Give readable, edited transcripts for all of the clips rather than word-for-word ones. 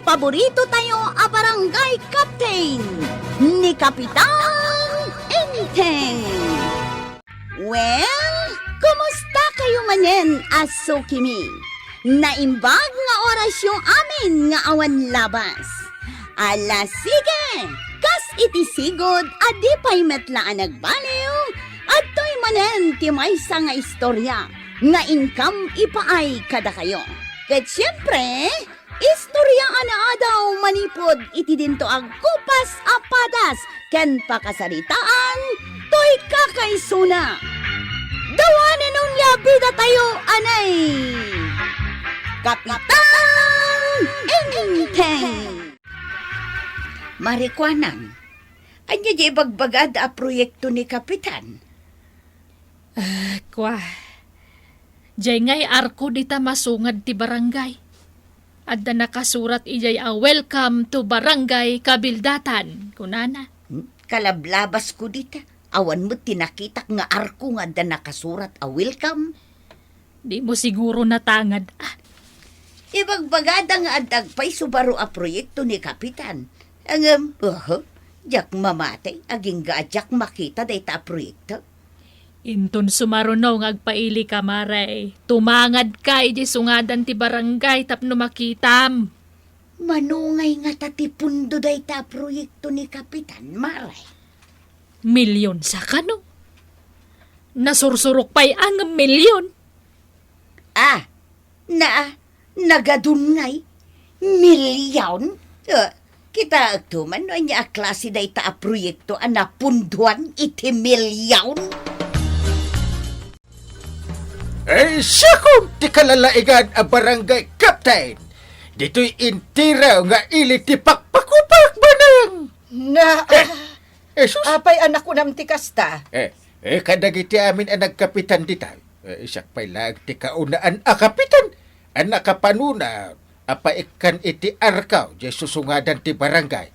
paborito tayo a barangay captain ni Kapitan Enteng. Well, kumusta kayo manen, aso kimi? Naimbag nga oras yung amin nga awan labas. Ala sige, kas itisigod adi pa'y metlaan nagbaliw at to'y manen ti maysa nga istorya nga income ipaay kada kayo. Ket siyempre, istorya ana daw manipod iti dinto ag kupas apadas ken pakasaritaan to'y kakaisuna. Dawanen nung labida tayo anay. Kapitan Enteng. Marikwanang, anya di bagbagad a proyekto ni Kapitan. Kwa, jay ngay arko dita masungad ti barangay. Adda nakasurat ijay a welcome to barangay Kabildatan, kunana. Kalablabas ko dita. Awan mo tinakitak nga arko nga da nakasurat a welcome. Di mo siguro natangad. Ibagbagada nga adagpay subaro a proyekto ni Kapitan. Ang jak mamatay, aging gaajak makita day ta proyekto. Inton sumarunaw nga agpaili ka, maray. Tumangad ka, iji sungadan ti barangay tapno makitam. Manungay nga tatipundo day ta proyekto ni Kapitan, maray. Milyon sa kano? Nasursurok pa'y ang milyon. Nagadun ngay. Milyon? Kita agtuman no anya a klase day ta a proyekto a napunduan iti milyon. Siya kong ti kalalaigan a barangay captain. Dito'y intira nga ili ti pakpakupak banang. Sus. Apay anak ko nam ti kasta. Kadagiti amin ang nagkapitan dita. Siyak pa'y lag ti kaunaan a kapitan. Ang nakapanuna, apaikan iti arkaw, di susungadan ti barangay.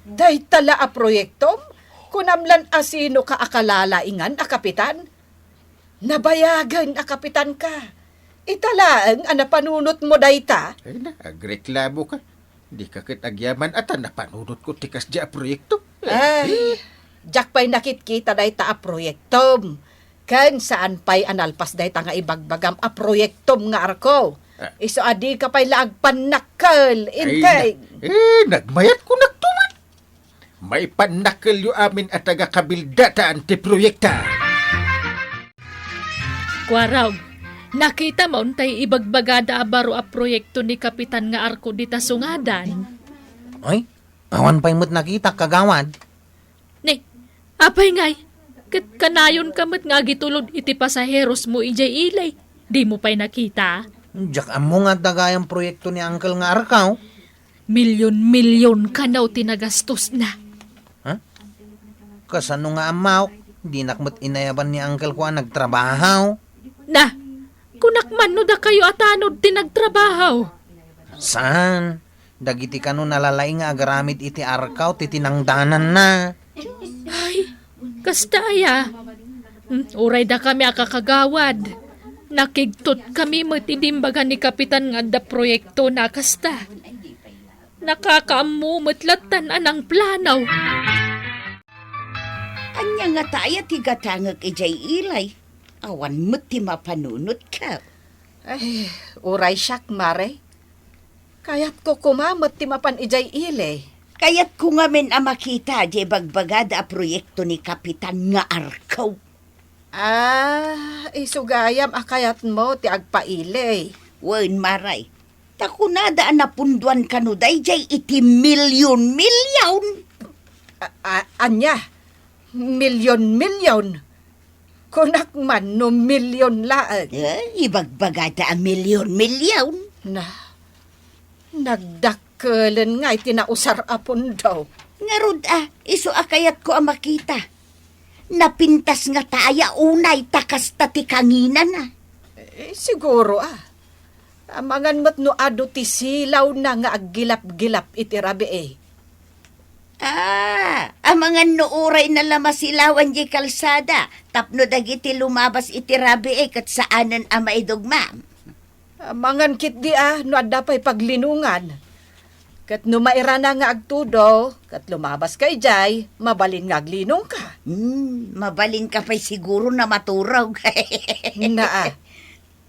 Day tala a proyektom? Kunamlan asino ka akalalaingan a kapitan? Nabayagan a kapitan ka. Italaang anapanunot mo dayta. Agreklamo ka. Di ka kitagyaman at napanunot ko tikas di a proyekto. Jak pa'y nakitkita dayta a proyektom. Kan saan pa'y analpas dayta nga ibagbagam a proyektom nga arko. Iso adi ka pa'y laagpan nakal. Intay. Nagmayat ko nagtuman. May panakal yu amin at taga-kabildatan ti proyekta. Kwaraw, nakita mo untay ibagbagada abaro a proyekto ni Kapitan nga arko dita sungadan. Ay, awan pa'y mo't nakita kagawad. Ni, apay ngay, kanayon kamot nga gitulod iti pasaheros mo ijay ilay. Di mo pa'y nakita. Diyak amo nga dagayang proyekto ni Uncle nga arkaw. Milyon-milyon ka naw tinagastos na. Kasano nga amaw, di nakmat inayaban ni Uncle ko ang nagtrabahaw. Na, kunakman no da kayo atanod tinagtrabahaw. Saan? Dagiti ka no nalalay nga agaramid iti arkaw, titinangdanan na. Ay, kasta aya. Uray da kami akakagawad. Nakigtot kami matidimbagan ni Kapitan nga da proyekto na kasta. Nakakaamumutlatan anang planaw. Anya nga tayo tigatangag ijay ilay. Awan mo ti mapanunot ka. Ay, uray siyak, mare. Kayat ko kumamot ti mapan ijay ile. Kaya't ko nga men makita di bagbagada a proyekto ni Kapitan nga arkaw. Isugayam akayat mo ti agpaile. Wen maray. Takunada napunduan kanuday jay iti milyon. Anya, milyon. Kunak man no milyon laag. Ibagbagada a milyon. Nagdakkelan nga itinausar apon daw. Ngarod iso akayat ko makita. Napintas nga taya unay takas tati kanginan Siguro Amangan mat no ado ti silaw na nga aggilap-gilap iti rabi Amangan no uray na lamasilawan di kalsada. Tapno dagiti lumabas iti rabi kat saanan maidugmam. Mangan kit di no adda pa'y paglinungan. Kat no mairana nga agtudo, kat lumabas kay Jay, mabalin nga aglinong ka. Mabalin ka pa'y siguro na maturog. Naa,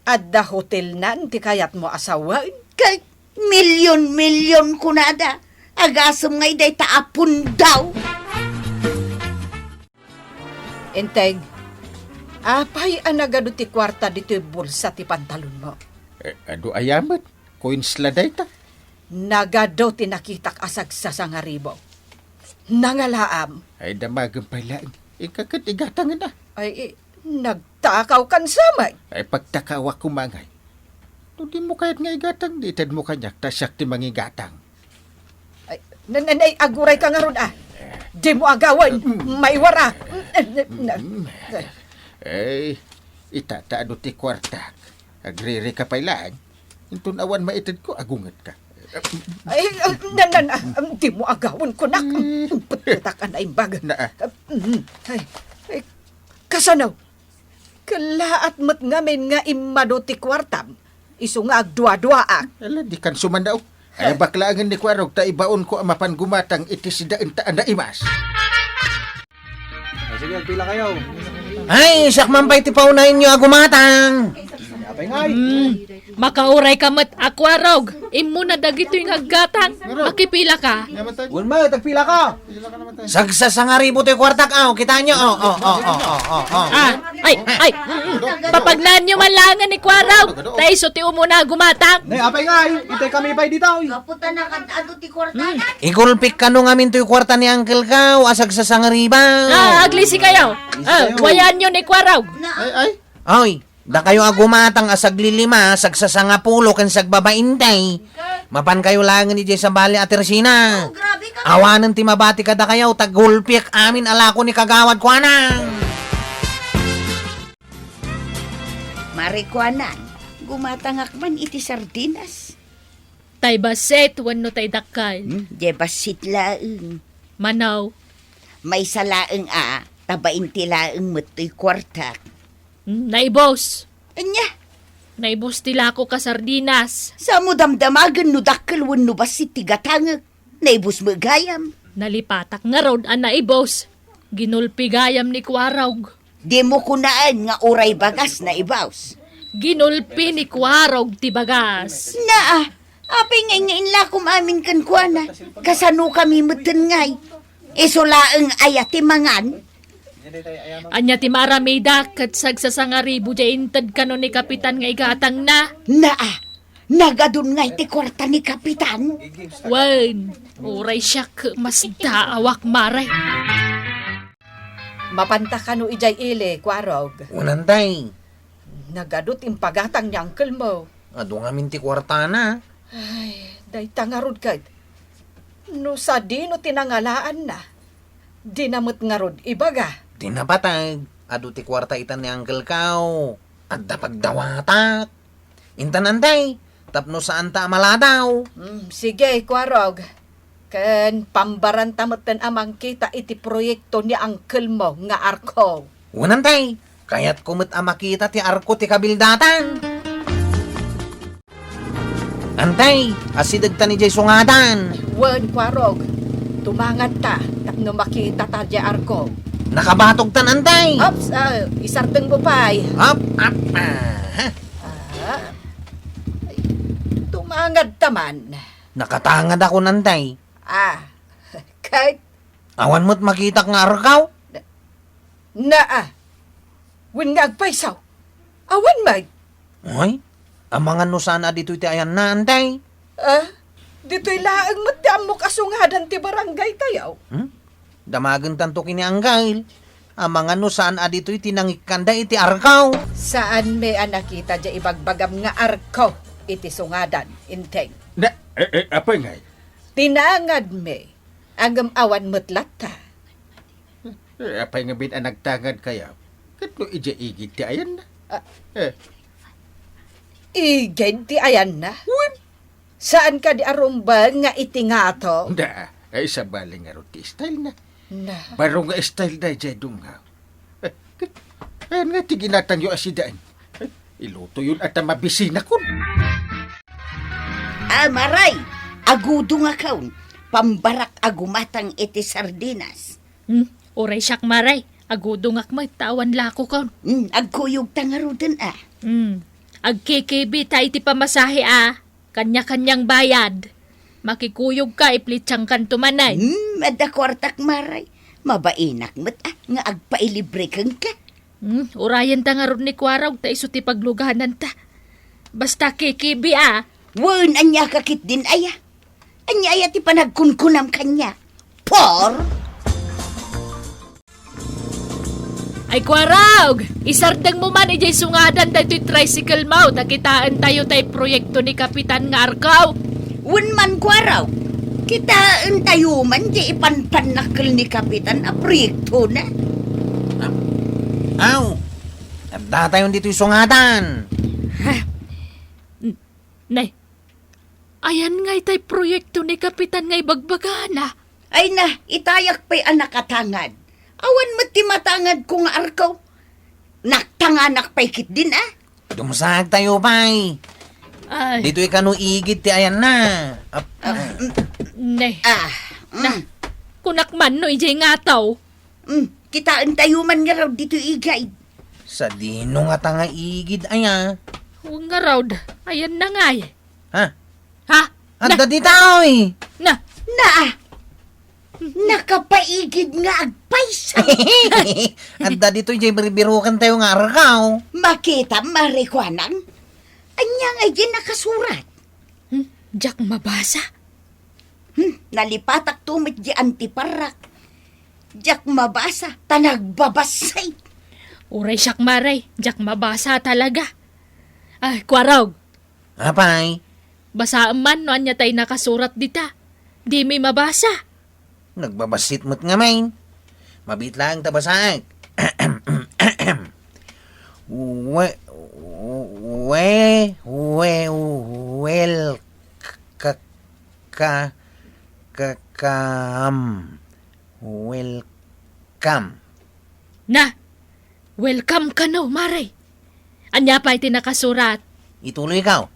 adda hotel na, ti kayat mo asawain. Kay milyon ko na da. Agasom ngay day taapon daw. Enteg, apay anagado ti kwarta dito'y bulsa ti pantalon mo. Ado ayamat. Coins la day ta. Nagado ti nakitak asag sa sangaribo. Nangalaam, Ay damagang pailaan. Ikakat igatang na. ay nagtakaw kan samay. Ay pagtakawa kumangay. Hindi mo kahit nga igatang. Ditad mo kanyak. Tasyak ti mangigatang. Ay, nanay, aguray ka nga ron Di mo agawan, maiwara. Ay, itataano ti kwarta. Agriri ka pailaan. Intun awan maitid ko, agungat ka. Ay, di mo agawan ko nak. Pagkatakan ay baga. Ay, kasanaw. Kalaat mat ngamin nga imado ti kwartam. Isu nga agdwa-dwaak. Ala, di kan sumandaw. Ay baklaangan ni Kwarog, ta ibaon ko ang mapan gumatang itisidaan taan na imas. Sige, pila kayo. Ay, sakman pa'y tipaunahin nyo agumatang. Apay nga. Makauray ka mat akwarog. Imo na dagito yung aggatang. Makipila ka. Gun ba, tagpila ka. Sagsasangaribo to'y kwartak, kita nyo, Papagnan nyo malangan ni kwarog. Taiso ti umuna gumatang. Nay, apay nga. Itay kami pa'y dito. Kaputa na kadado ti kwarta na. Igulpik ka nung amin to'y kwarta ni Uncle Kao, asag sa sangariba. Aglisi kayo. Wayan nyo ni kwarog. Ay, da kayo agumatang asag lilima, asag sa sangapulo, kan sagbabaintay. Mapan kayo lang ni Jay sa bali at Teresina. Grabe ka. Awanan ti mabati ka da kayo, tagulpik amin alako ni kagawad ko anang. Marikwanan, gumatangak man iti sardinas. Tay baset, wano tay dakal. Jebasit laeng. Manaw. May salaeng tabain ti laeng matoy kwarta. Naibos. Anya, Naibos tila ko ka sardinas. sa mo damdamagan no dakkel wenno basit ti gatangak. Naibus mo gayam. Nalipatak nga ron ang naibos. Ginulpi gayam ni kwarog. Di mo kunaan nga uray bagas na ibaws. Ginulpi ni kwarog ti bagas. Naa, apay ngay ngayon lakom amin kan kuana. Kasano kami meten ngay. Isolaeng ayati mangan. Anya ti maramida kat sagsasangaribo dya intad kano ni kapitan nga igatang na. Naa, nagadun ngay ti kwarta ni kapitan. Wan, uray siya mas daawak maray. Mapanta ka no ijay ile, kwarog. Unantay, Nagadot impagatang ni uncle mo. ado nga min ti kwarta na. Ay, day tangarod kay. No sa di no tinangalaan na. Di namot ngarod ibaga. Tinapatag, ado ti kwarta itan ni Uncle Kao. At dapat dawatak. Intanantay, tapno saan ta maladaw. Sige, kwarog. Ken pambaran tamoten amang kita iti proyekto ni uncle mo nga arko. Unantay, kaya't kumit makita ti arko ti kabildatan. Antay, asidag ta ni Jay sungatan. Wen, kwarog. Tumangat ta, tapno makita ta di arko. Nakabatog tan antay. Ops, isardeng mo pa'y. Up. Tumangad taman. Nakatangad ako nantay. Kahit Awan mo't makita nga arkaw. Win nga agpaisaw. Awan may. Ay, ang mga nusana dito iti ayan na antay. Dito'y laang matamok asungadan ti barangay tayaw. Damagan tanto kini anggail. Ang mga nusaan dito iti nangikanda iti arkaw. Saan may anakita di ibagbagam nga arko iti sungadan, inteng. Apa nga? Tinangad me, agam awan mutlata. Apa nga bin ang nagtangad kaya? Katlo ija-igit ti ayan na. Igen ti ayan na. Saan ka di arumba nga iti nga to? Da, ay sa baling nga roti style na. Na, Baro nga style da jay dungaw. Ayan nga, ti ginatang yung asidaan. Iluto yun at mabisina kun. Maray, agudo nga kaun. Pambarak agumatang iti sardinas. Uray siyak maray. Agudungak may tawan lako kon. Agkuyog tangarudan Agkikibi ta iti pamasahe Kanya-kanyang bayad. Makikuyog ka iplitsang kantumanay. Mada kwartak maray. Mabainak mo't nga agpailibre kang ka. Urayan ta nga ron ni Kwaraw ta iso ti pagluganan ta. Basta kikibi Wan, anya kakit din aya. Anya aya ti panagkunkunam kanya. Por? Ay Kwaraw! Isardang mo man ijay sungadan tayo tricycle mau. Nakitaan tayo tayo proyekto ni Kapitan nga Arkaw. Wan man kwaraw. Kita tayo man di ipanpanakil ni Kapitan a proyekto na. Aw! Abda tayo dito yung sungatan. Nay, ayan nga'y tayo proyekto ni Kapitan nga'y bagbagana. Ay na, itayak pa'y anak katangad. Awan mo ti matangad kung arkaw. Naktanganak pa'y kit din Dumasag tayo pa'y. Ay, Dito ikano igit ti ayan na. nay, Na, kunakman no ijay nga taw. kitaan tayo man nga raw dito igay. Sa dino nga tanga igid aya. Huwag nga raw, ayan na nga'y. Ha? Ha? Adda di taoy. Na, Nakapaigid nga agpaysa. Adda dito jay biribirukan tayo nga arkaw. Makita marikwanang. Anya nga di nakasurat. Jack mabasa. Nalipatak tumit di antiparak. Diyak mabasa, tanagbabasay. Uray siyak maray, Jack mabasa talaga. Ay, Kwaraw, Apay? basaan man no anya tayo nakasurat dita. Di may mabasa. Nagbabasit mo't nga main. Mabit lang tabasaag. Well, welcome. Na, welcome ka no, maray. Anya pa iti nakasurat. Ituloy ikaw.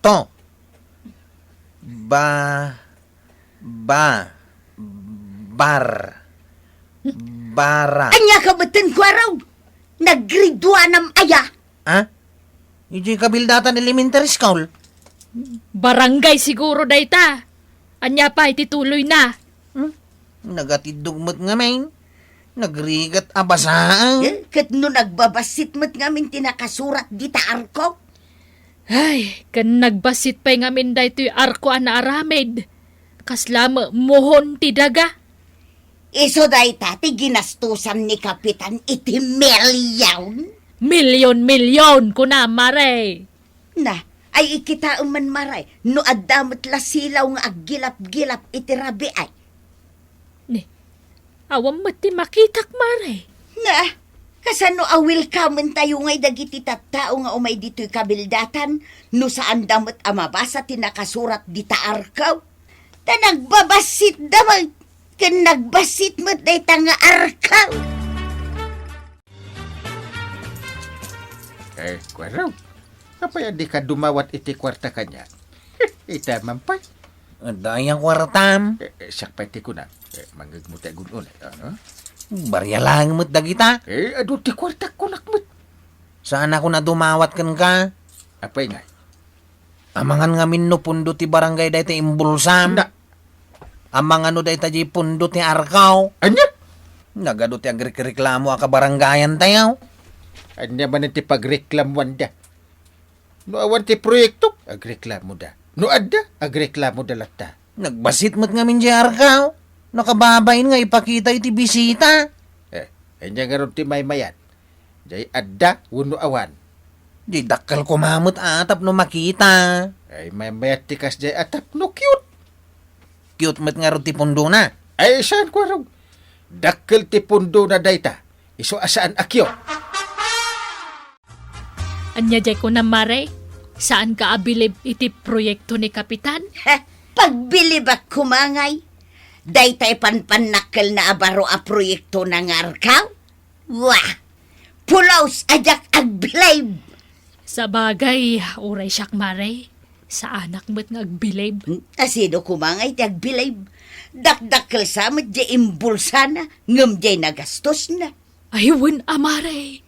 To. Bara. Anya ka batan kwaraw? Nagridwa ng aya. Ha? Ito'y kabildatan elementary school. Barangay siguro dayta. Anya pa iti tuloy na. Nagatidugmot nga main. Nagrigat abasaan. Kat no nagbabasit mo't ngamin tinakasurat di taar ko. Ay, kan nagbasit pa'y ngamin dayto'y arko na aramid. Kaslama mohon ti daga. Iso day tati ginastusan ni Kapitan iti milyon. Milyon kuna maray. Na, ay ikita man maray. No adamot la silaw nga aggilap-gilap iti rabi ay. Awam mati makitak maray. Na, kasano awil kaman tayo ngay dagiti tattao nga umay dito'y kabildatan no saan damot amabasa tinakasurat di taar ko. Ta nagbabasit damag kan nagbasit mo't day tanga arkaw. Kwaraw. Kapaya di ka dumawat iti kwarta kanya. Ita mampay. Dayang kwartam. Siyak pa iti ko na. Manggagmuti agun unay. Ano? Barya lang mo't dagita. Ado ti kwarta ko nakmut. Saan ako na dumawat kan ka? Apay nga. Amangan nga minno pundo ti barangay dahi ti imbulsam. Na. Amangan no dahi taji pundo ti arkaw. Anya? Nagado ti agreklamo ka barangayan tayo. Anya man ti pagreklamuan da. No awan ti proyekto, agreklamo da. No adda, agreklamo da latta. Nagbasit mo't nga min di arkaw. Nakababain nga ipakita iti bisita. Anya nga ron ti maymayan. Jay adda, uno awan. Di dakal kumamot atap no makita. Ay maymayat ti kas jay atap, no cute. Cute mo't nga ron ti pundo na. Ay saan ko ron? Dakkel ti pundo na dayta. Iso asaan akyo. Anya jay ko na maray. Saan ka abilib iti proyekto ni Kapitan? Pagbilib at kumangay. Daytay panpanakkel na abaro a proyekto na nga arkaw? Wah! Pulaws ajak agbilay! Sa bagay, uray siyak maray. Sa anak mo't ngagbilib. Asido kumangay ti agbilay. Dakdakkel sa met di imbulsa na, ngam di nagastos na. Ayun, amaray.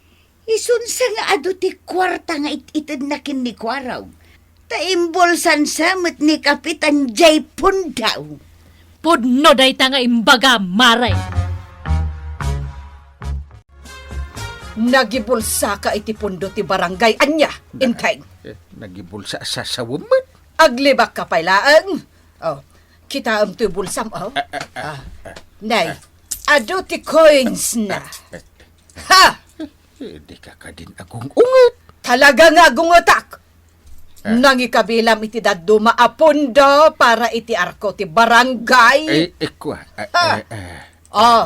Isun sa nga ado ti kwarta nga ititid na kin ni kwaraw. Ta imbulsan sa met ni Kapitan Jay Pundaw. Podno day ta nga imbaga, maray. Nagibulsa ka iti pundo ti barangay anya, intay. Nagibulsa sa sawamat. Aglibak ka pailaan. Oh, kita ti bulsam, oh. Nay, ado ti coins na. Ha! Di ka din akong ungat. Talaga nga gungotak. Nangikabilam iti daddo maapundo para iti arko ti barangay. Ikwa. Oh,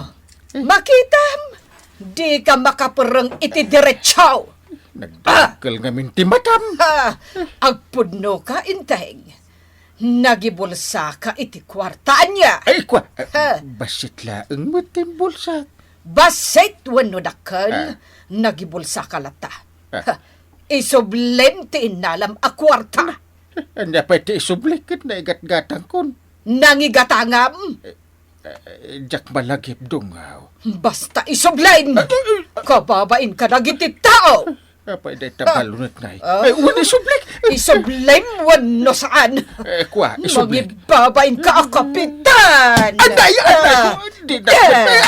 makitam. Di ka makapereng iti diretsaw. Nagdakkel nga minti matam. Ha! Agpudno ka, inteng. Nagibulsa ka iti kwarta niya. Ikwa. Ha? Basit laang matimbulsa. Basit wano dakkel. Nagibulsa ka lata. Ha! Isublem ti inalam a kwarta. Anya pa iti isublikit na igat-gatang kon. Nangigatangam. Jak malagip dungaw. Basta isublem. Kababain ka nagiti tao. Apa iti tabalunat na ay. Wala isublik. Isublem wano saan. Ikwa, isublik. Magibabain ka a kapitan. Anday! Di na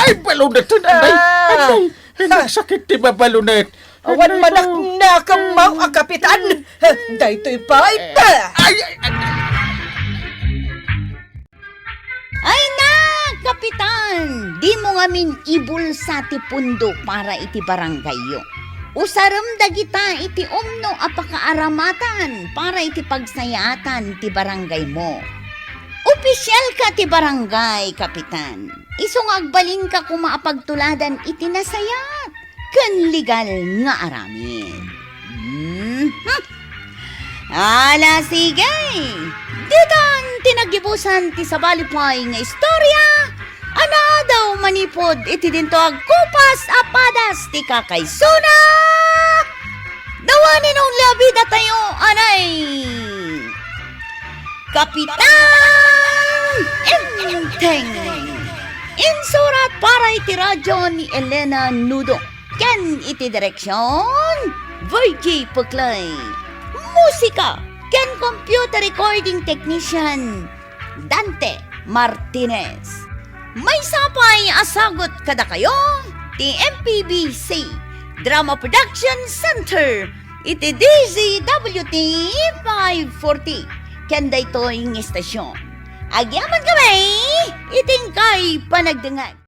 ay balunat. Anday! Nagsakit ti babalunat. Awan manak na kamaw a kapitan. Daytoy pa ita. Ay na, Kapitan! Di mo ngamin ibulsa ti pundo para iti barangay yo. Usaram dagita iti umno apakaaramatan para iti pagsayatan ti barangay mo. Opisyal ka ti barangay, Kapitan. Isong agbalin ka kumaapagtuladan iti nasayat. Kan legal nga aramin. Ala, sige! Ditan tinagibusan ti sabalipay nga istorya. Ana daw manipod iti dinto agkupas apadas ti kakaysuna. Dawanin ang labida tayo, anay. Kapitan Enteng. Insurat para iti radyo ni Elena Nudo. Ken iti direksyon Virgie Puklay. Musika ken computer recording technician Dante Martinez. May sapay asagot kada kayo ti MPBC Drama Production Center iti DZWT 540 ken daytoy ng istasyon. Agyaman kami iting kay panagdengag.